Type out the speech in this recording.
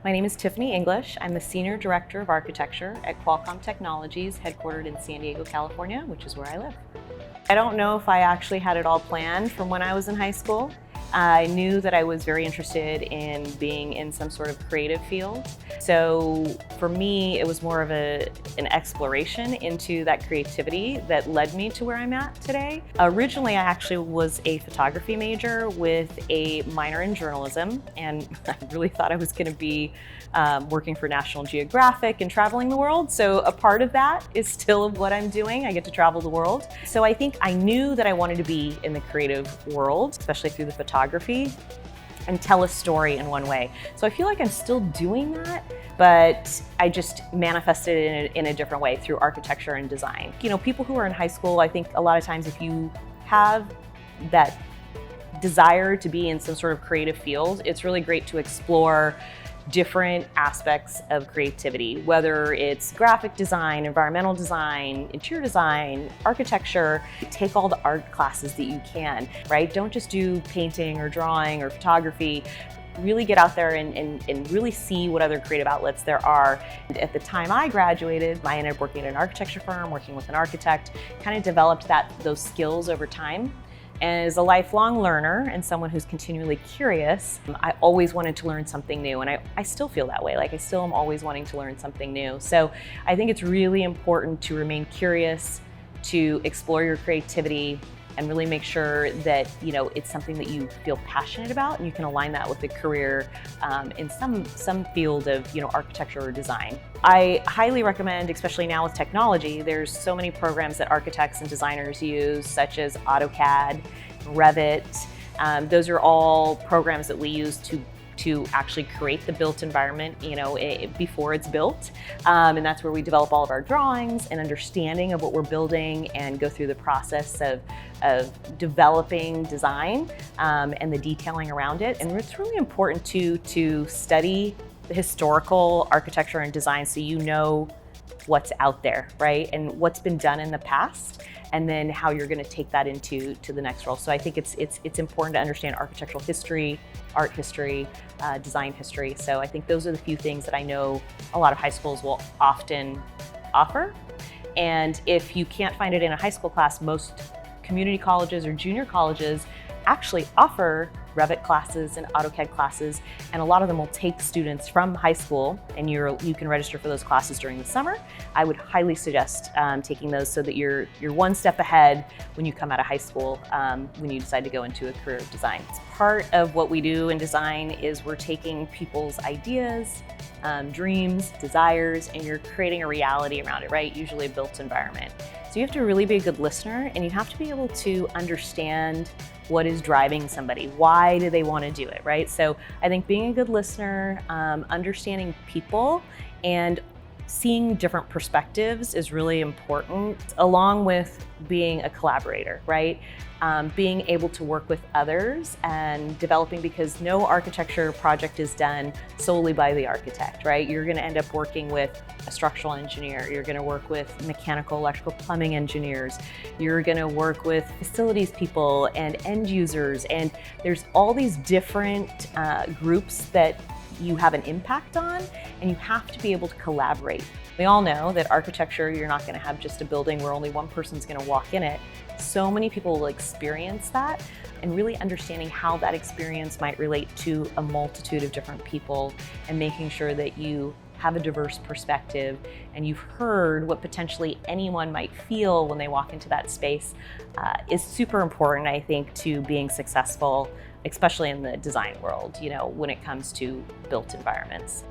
My name is Tiffany English. I'm the Senior Director of Architecture at Qualcomm Technologies, headquartered in San Diego, California, which is where I live. I don't know if I actually had it all planned from when I was in high school. I knew that I was very interested in being in some sort of creative field. So for me, it was more of an exploration into that creativity that led me to where I'm at today. Originally, I actually was a photography major with a minor in journalism, and I really thought I was going to be working for National Geographic and traveling the world. So a part of that is still what I'm doing. I get to travel the world. So I think I knew that I wanted to be in the creative world, especially through the photography, and tell a story in one way. So I feel like I'm still doing that, but I just manifested it in a different way through architecture and design. You know, people who are in high school, I think a lot of times if you have that desire to be in some sort of creative field, it's really great to explore different aspects of creativity, whether it's graphic design, environmental design, interior design, architecture. Take all the art classes that you can, right? Don't just do painting or drawing or photography. Really get out there and really see what other creative outlets there are. At the time I graduated, I ended up working at an architecture firm, working with an architect, kind of developed those skills over time. And as a lifelong learner and someone who's continually curious, I always wanted to learn something new, and I still feel that way. Like I still am always wanting to learn something new. So I think it's really important to remain curious, to explore your creativity, and really make sure that it's something that you feel passionate about, and you can align that with a career in some field of architecture or design. I highly recommend, especially now with technology, there's so many programs that architects and designers use, such as AutoCAD, Revit. Those are all programs that we use to actually create the built environment, before it's built. And that's where we develop all of our drawings and understanding of what we're building and go through the process of developing design and the detailing around it. And it's really important to study the historical architecture and design so you know what's out there, right? And what's been done in the past, and then how you're going to take that into the next role. So I think it's important to understand architectural history, art history, design history. So I think those are the few things that I know a lot of high schools will often offer. And if you can't find it in a high school class, most community colleges or junior colleges actually offer Revit classes and AutoCAD classes, and a lot of them will take students from high school, and you can register for those classes during the summer. I would highly suggest taking those so that you're one step ahead when you come out of high school, when you decide to go into a career of design. Part of what we do in design is we're taking people's ideas, dreams, desires, and you're creating a reality around it, right? Usually a built environment. So you have to really be a good listener, and you have to be able to understand what is driving somebody. Why do they want to do it, right? So I think being a good listener, understanding people, and seeing different perspectives is really important, along with being a collaborator, right? Being able to work with others and developing, because no architecture project is done solely by the architect, right? You're going to end up working with a structural engineer, you're going to work with mechanical, electrical, plumbing engineers, you're going to work with facilities people and end users, and there's all these different groups that you have an impact on, and you have to be able to collaborate. We all know that architecture, you're not going to have just a building where only one person's going to walk in it. So many people will experience that, and really understanding how that experience might relate to a multitude of different people, and making sure that you have a diverse perspective and you've heard what potentially anyone might feel when they walk into that space is super important, I think, to being successful, especially in the design world, when it comes to built environments.